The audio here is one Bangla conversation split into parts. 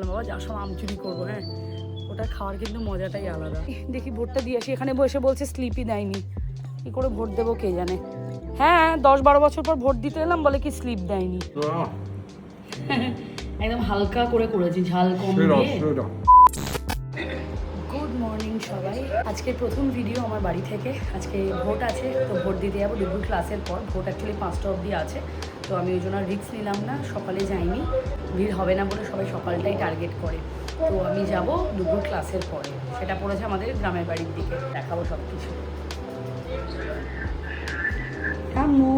বাবা যার সময় আম চুরি করবো, হ্যাঁ ওটা খাওয়ার কিন্তু মজাটাই আলাদা। দেখি ভোটটা দিয়ে আসি। এখানে বসে বলছে স্লিপই দেয়নি, কি করে ভোট দেবো কে জানে। হ্যাঁ 10-12 বছর পর ভোট দিতে এলাম, বলে কি স্লিপ দেয়নি। একদম হালকা করে করেছি, ঝাল কম দিয়ে। গুড মর্নিং সবাই, আজকে প্রথম ভিডিও আমার বাড়ি থেকে। আজকে ভোট আছে, তো ভোট দিতে যাবো দুপুর ক্লাসের পর। ভোট অ্যাকচুয়ালি 5টা অবধি আছে, তো আমি ওই জন্য রিস্ক নিলাম না, সকালে যাইনি, ভিড় হবে না বলে সবাই সকালটাই টার্গেট করে। তো আমি যাব দুপুর ক্লাসের পরে, সেটা পড়েছে আমাদের গ্রামের বাড়ির দিকে, দেখাবো সব কিছু। কামু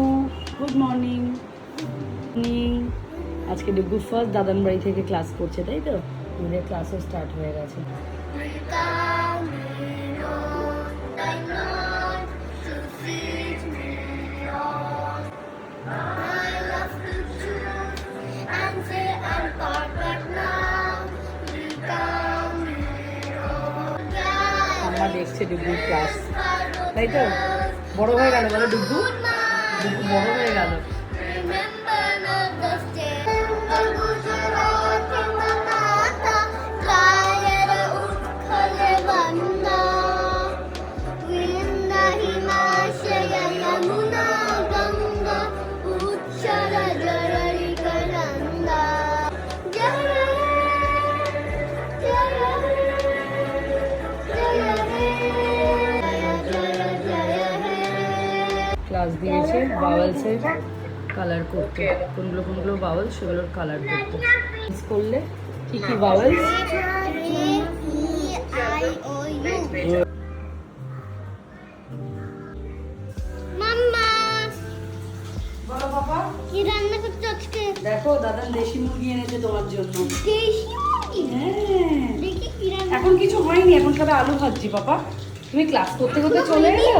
গুড মর্নিং। আজকে ডুগু ফার্স্ট দাদান বাড়ি থেকে ক্লাস করছে, তাই তো? ওদের ক্লাসও স্টার্ট হয়ে গেছে। আমার দেখছে ডুগুর ক্লাস, তাই তো? বড় হয়ে গেল বলো, ডুগু ডুগু বড় হয়ে গেল। ক্লাস দিয়েছে বাওয়েলসের কালার করতে, কোনগুলো বাওয়েল সেগুলোর কালার করতে। মিস করলে কি কি বাওয়েলস? বলো বাবা কি রান্না করছো আজকে? দেখো দাদা দেশি মুরগি এনেছে তোমার জন্য। দেশি মুরগি? হ্যাঁ। দেখি কি রান্না। এখন কিছু হয়নি, এখন সবে আলু ভাজি। বাবা তুমি ক্লাস করতে করতে চলে এলো?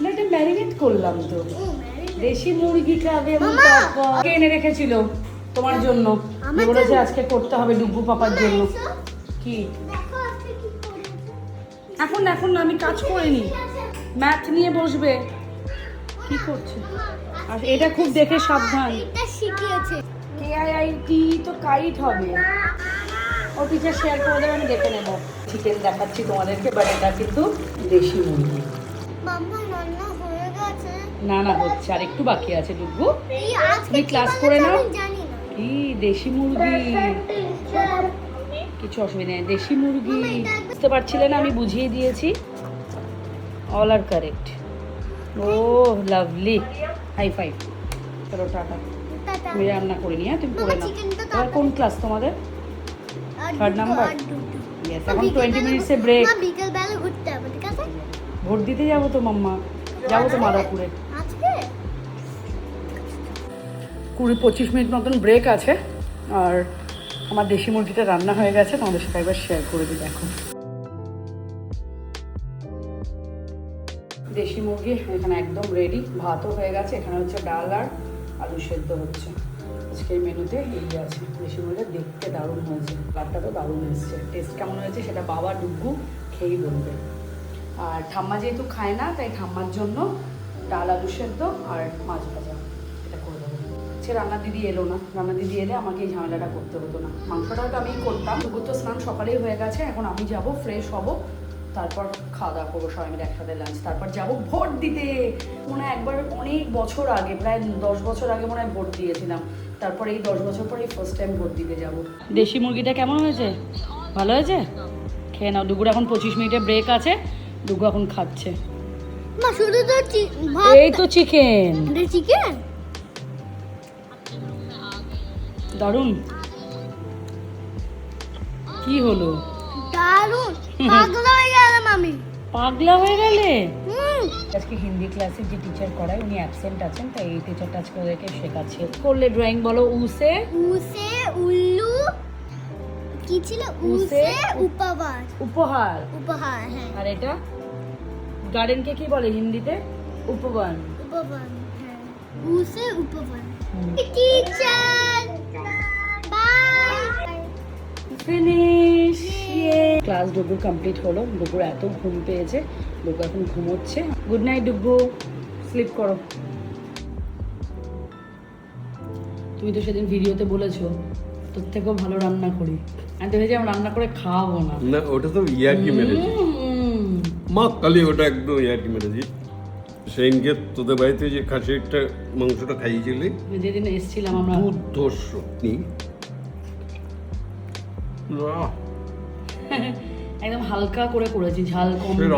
না এটা ম্যারিনেট করলাম তো। দেশি মুরগি খাবে পাপা, কে এনে রেখেছিল তোমার জন্য? বলেছে আজকে করতে হবে ডুগু পাপার জন্য। কি এখন এখন আমি কাজ করিনি, ম্যাথ নিয়ে বসবে। কি করছে? আর এটা খুব দেখে সাবধান। এটা শিখিয়েছে KIIT, তো কাইট হবে। ও টিচার শেয়ার করে দেবে, আমি দেখে নেব। চিকেন দেখাচ্ছি তোমাদেরকে, বাট এটা কিন্তু দেশি মুরগি। না না হচ্ছে, আর একটু বাকি আছে ডুগু। তুমি ক্লাস করে নাও। কি দেশি মুরগি, কিছু অসুবিধা নেই, দেশি মুরগি। বুঝতে পারছিলে না, আমি বুঝিয়ে দিয়েছি। অল আর কারেক্ট। ও লাভলি, হাই ফাইভ। চলো টাটা। আমি রান্না করিনি, হ্যাঁ তুমি করে নাও। এবার কোন ক্লাস তোমাদের? 3rd number. ইয়েস, এখন 20 মিনিটসে ব্রেক। বিকেলবেলা ঘুরতে হবে, ঠিক আছে? ভোট দিতে যাবো তো মাম্মা, যাবো তো মাদারপুরে। 20-25 মিনিট মতন ব্রেক আছে। আর আমার দেশি মুরগিটা রান্না হয়ে গেছে, তোমাদের সাথে একবার শেয়ার করে দিই। দেখো দেশি মুরগি এখানে একদম রেডি, ভাতও হয়ে গেছে। এখানে হচ্ছে ডাল আর আলু সেদ্ধ হচ্ছে। আজকের মেনুতে এই আছে। দেশি মুরগিটা দেখতে দারুণ হয়েছে, কালারটা তো দারুণ এসছে। টেস্ট কেমন হয়েছে সেটা বাবা ডুগু খেয়েই বলবে। আর ঠাম্মা যেহেতু খায় না, তাই ঠাম্মার জন্য ডাল আলু সেদ্ধ আর মাছ ভাজা এটা করে দেবো। সে রান্নার দিদি এলো না, রান্নার দিদি এলে আমাকে এই ঝামেলাটা করতে হতো না। মাংসটা হয়তো আমিই করতাম। ডুগুর তো স্নান সকালেই হয়ে গেছে, এখন আমি যাব ফ্রেশ হব, তারপর খাওয়া দাওয়া করবো সবাই মিলে একসাথে লাঞ্চ, তারপর যাবো ভোট দিতে। মনে হয় একবার অনেক বছর আগে, প্রায় 10 বছর আগে মনে হয় ভোট দিয়েছিলাম। তারপর এই 10 বছর পরে ফার্স্ট টাইম ভোট দিতে যাব। দেশি মুরগিটা কেমন হয়েছে? ভালো হয়েছে? খেয়ে নাও। ডুগুর এখন 25 মিনিটের ব্রেক আছে, ডুগু এখন খাচ্ছে। এই তো চিকেন। চিকেন দারুন। কি হলো? দারুন। পাগলা হয়ে গেলাম আমি। পাগলা হয়ে গেলে? আজকে হিন্দি ক্লাসে যে টিচার করায় উনি অ্যাবসেন্ট আছেন, তাই এই টিচারটা আজকে ওদেরকে শেখাচ্ছে। করলে ড্রয়িং বলো। উসে উসে উল্লু কি ছিল? উসে উপহার। উপহার উপহার, হ্যাঁ। আর এটা গার্ডেনকে কি বলে হিন্দিতে? উপবন। উপবন, হ্যাঁ। উসে উপবন। Teacher bye. Finish. Class Dugu complete হলো। ডুগুর এত ঘুম পেয়েছে, ডুগু এখন ঘুমোচ্ছে। গুড নাইট ডুগু, স্লিপ করো। তুমি তো সেদিন ভিডিওতে বলেছো তোর থেকেও ভালো রান্না করি। আমি তো ভেবেছি আমি রান্না করে খাওয়াবো না। না ওটা তো ইয়ার্কি মেরেছি মা, কালি ওটা একদম ইয়ার্কি মেরেছি। সেদিনকে তোদের বাড়িতে যে খাসিরটা মাংসটা খাইয়েছিলি যেদিন এসেছিলাম আমরা, দুর্ধর্ষ। একদম হালকা করে করেছি, ঝাল কম দিয়ে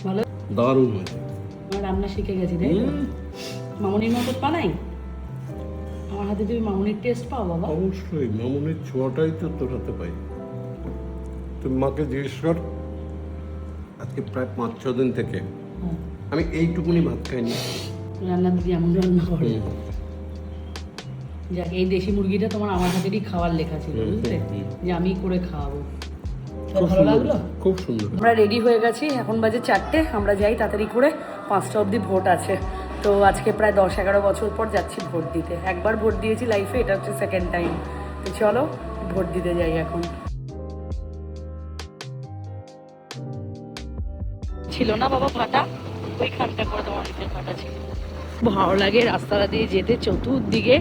ভালো দারুণ হয়েছে। আমার রান্না শিখে গেছি তাই তো? মামনির মতো বানাই, আমার হাতে তুমি মামনির টেস্ট পাও বাবা। অবশ্যই মামনির ছোঁয়াটাই তো তোর হাতে পাই। তুমি মাকে জিজ্ঞেস কর, আজকে প্রায় 5-6 দিন থেকে আমি এইটুকুনি ভাত খাইনি। রান্না দিদি এমন রান্না করে। যাক, এই দেশি মুরগিটা তোমার আমার হাতেরই খাওয়ার লেখা ছিল, বুঝলে, যে আমি করে খাওয়াবো। ভালো লাগলো, খুব সুন্দর। আমরা রেডি হয়ে গেছি, এখন বাজে 4টে। আমরা যাই তাড়াতাড়ি করে, 5টা অবধি ভোট আছে। তো আজকে প্রায় 10-11 বছর পর যাচ্ছি ভোট দিতে। একবার ভোট দিয়েছি লাইফে, এটা হচ্ছে সেকেন্ড টাইম। তো চলো ভোট দিতে যাই এখন। ছিল না বাবা ফাটা, ওইখানটা করে তোমার দিকে ফাটা ছিল। ভালো লাগে রাস্তাটা দিয়ে যেতে, চতুর্দিকে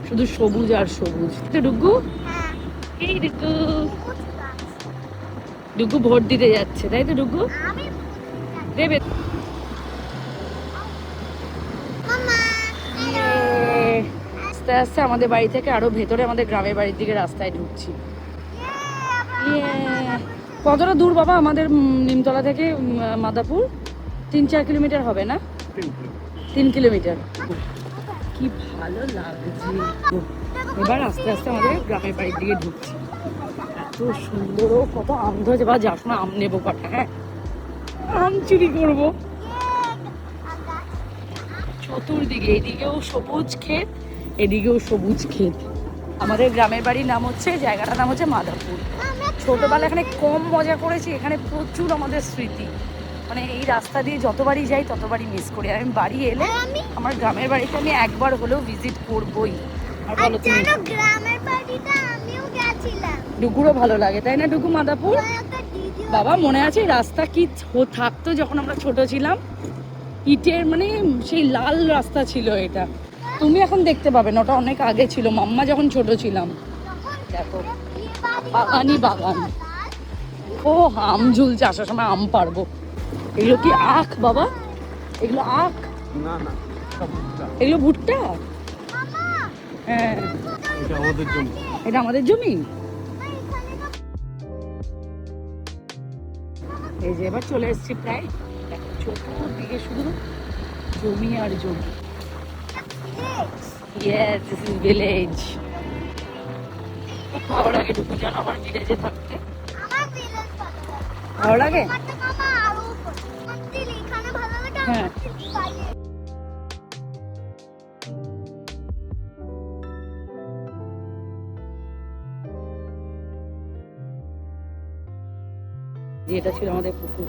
শুধু সবুজ আর সবুজ। তো ডুগু, এই ডুগু, ডুগু ভোট দিতে যাচ্ছে তাই তো? ডুগু দেবে। আস্তে আস্তে আমাদের বাড়ি থেকে আরো ভেতরে আমাদের গ্রামের বাড়ির দিকে রাস্তায় ঢুকছি। কতটা দূর বাবা আমাদের নিমতলা থেকে মাদাপুর? 3-4 কিলোমিটার হবে না? 3 কিলোমিটার। কি ভালো লাগছে। এবার আস্তে আস্তে আমাদের গ্রামের বাড়ির দিকে ঢুকছি। এত সুন্দর, কত আম ধরেছে। বা যার সময় আম নেবো কটা, হ্যাঁ আম চুরি করবো। চতুর্দিকে, এদিকেও সবুজ ক্ষেত, এদিকেও সবুজ ক্ষেত। আমাদের গ্রামের বাড়ির নাম হচ্ছে, জায়গাটার নাম হচ্ছে মাদাপুর। ছোটবেলা এখানে কম মজা করেছি, এখানে প্রচুর আমাদের স্মৃতি। মানে এই রাস্তা দিয়ে যতবারই যাই ততবারই মিস করি। আমি বাড়ি এলে আমার গ্রামের বাড়িতে আমি একবার হলেও ভিজিট করবই। আর বলো তুমি? গ্রামের বাড়িটা আমিও গেছিলাম। ডুগুরও ভালো লাগে তাই না ডুগু? মাদাপুর বাবা মনে আছে রাস্তা কি থাকতো যখন আমরা ছোট ছিলাম? ইটের, মানে সেই লাল রাস্তা ছিল এটা। তুমি এখন দেখতে পাবে না, ওটা অনেক আগে ছিল, মাম্মা যখন ছোট ছিলাম। দেখো বাগানই বাগান। ও আম ঝুলছে, আসার সময় আম পারবো। এগুলো কি আখ বাবা? এগুলো আখ না না, এগুলো ভুট্টা। হ্যাঁ এটা আমাদের জমি। এটা আমাদের জমি। এই যে এবার চলে এসেছি প্রায়। চতুর্দিকে শুধু জমি আর জমি। Yes, this is village. ভালো লাগে ঢুকে যান আমার ভিলেজে থাকতে। ভালো লাগে? হ্যাঁ। এটা ছিল আমাদের পুকুর,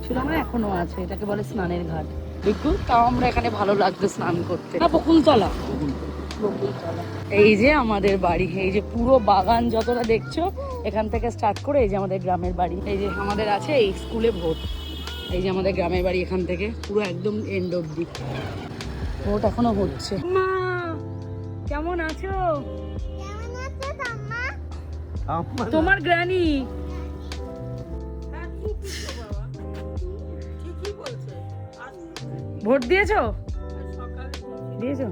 ছিল না, এখনো আছে। এটাকে বলে স্নানের ঘাট। বিকুল, তাও আমরা এখানে ভালো লাগতো স্নান করতে। না বকুলতলা, বকুলতলা। এই যে আমাদের বাড়ি, এই যে পুরো বাগান যতটা দেখছো এখান থেকে স্টার্ট করে এই যে আমাদের গ্রামের বাড়ি। এই যে আমাদের আছে এই স্কুলে ভোট। এই যে আমাদের গ্রামের বাড়ি, এখান থেকে পুরো একদম এন্ড অব্দি ভোট এখনো হচ্ছে। মা কেমন আছো? তোমার গ্রানি ভোট দিয়েছো? দিয়েছো?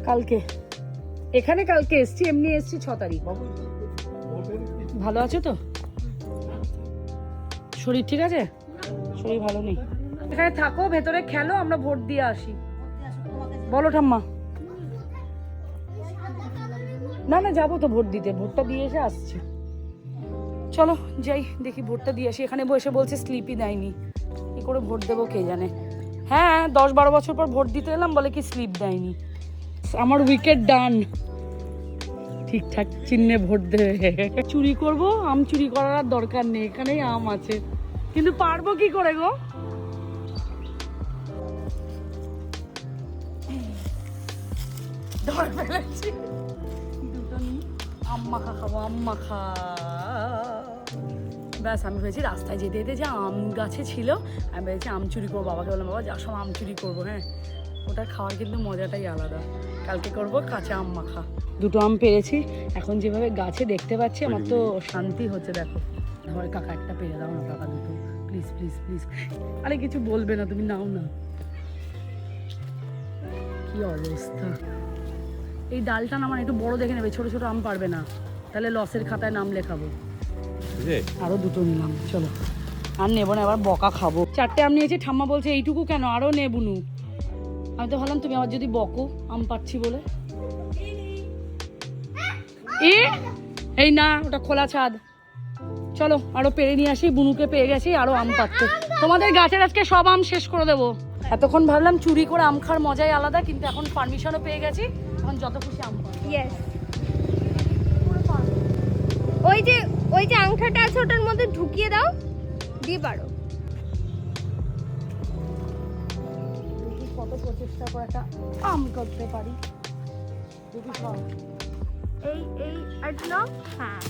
কালকে এখানে, কালকে এসছি, এমনি এসছি 6 তারিখ। ভালো আছো তো? শরীর ঠিক আছে? শরীর ভালো নেই? এখানে থাকো, ভেতরে খেলো, আমরা ভোট দিয়ে আসি। বলো ঠাম্মা। না না যাবো তো ভোট দিতে, ভোটটা দিয়ে এসে আসছি। চলো যাই, দেখি ভোটটা দিয়ে আসি। এখানে বসে বলছে স্লিপই দেয়নি, কি করে ভোট দেবো কে জানে। হ্যাঁ 10-12 বছর পর ভোট দিতে এলাম, বলে কি স্লিপ দেয়নি। আমার উইকেট ডান, ঠিকঠাক চিহ্নে ভোট দেবে। চুরি করব, আম চুরি করার আর দরকার নেই, এখানেই আম আছে। কিন্তু পারবো কি করে গো? ধরে ফেলেছি দুটো নিয়ে। আম মাখা খাবো, আম মাখা। ব্যাস আমি ভেবেছি রাস্তায় যেতে যেতে যে আম গাছে ছিল, আমি ভেবেছি আম চুরি করবো। বাবাকে বললাম বাবা যার সময় আম চুরি করবো। হ্যাঁ ওটা খাওয়ার কিন্তু মজাটাই আলাদা। কালকে করব কাঁচা আম মাখা। দুটো আম পেরেছি, এখন যেভাবে গাছে দেখতে পাচ্ছি আমার তো শান্তি হচ্ছে। দেখো ধর কাকা একটা পেরে দাও না কাকা, দুটো প্লিজ প্লিজ প্লিজ। আরে কিছু বলবে না, তুমি নাও না। কি অবস্থা, এই ডালটা না আমার একটু বড় দেখে নেবে, ছোট ছোট আম পারবে না, তাহলে লসের খাতায় নাম লেখাবো। আরো দুটো নিলাম, চলো আর নেবো না, এবার বকা খাবো। 4টে আম নিয়েছি, ঠাম্মা বলছে এইটুকু কেন, আরো নেবুনু। আমি তো ভাবলাম তুমি আবার যদি বকো আম পাচ্ছি বলে। এই না, ওটা খোলা ছাদ। চলো আরো পেরে নিয়ে আসি, বুনুকে পেয়ে গেছি, আরো আম পাচ্ছে। তোমাদের গাছের আজকে সব আম শেষ করে দেবো। এতক্ষণ ভাবলাম চুরি করে আম খাওয়ার মজাই আলাদা, কিন্তু এখন পারমিশনও পেয়ে গেছি, এখন যত খুশি আম পাবো। ইয়েস। ওই যে আংটাটা আছে ওটার মধ্যে ঢুকিয়ে দাও, দিয়ে পারো। দেখি কত প্রচেষ্টা করে একটা আম করতে পারি। দেখি সব এই আর নাও। হ্যাঁ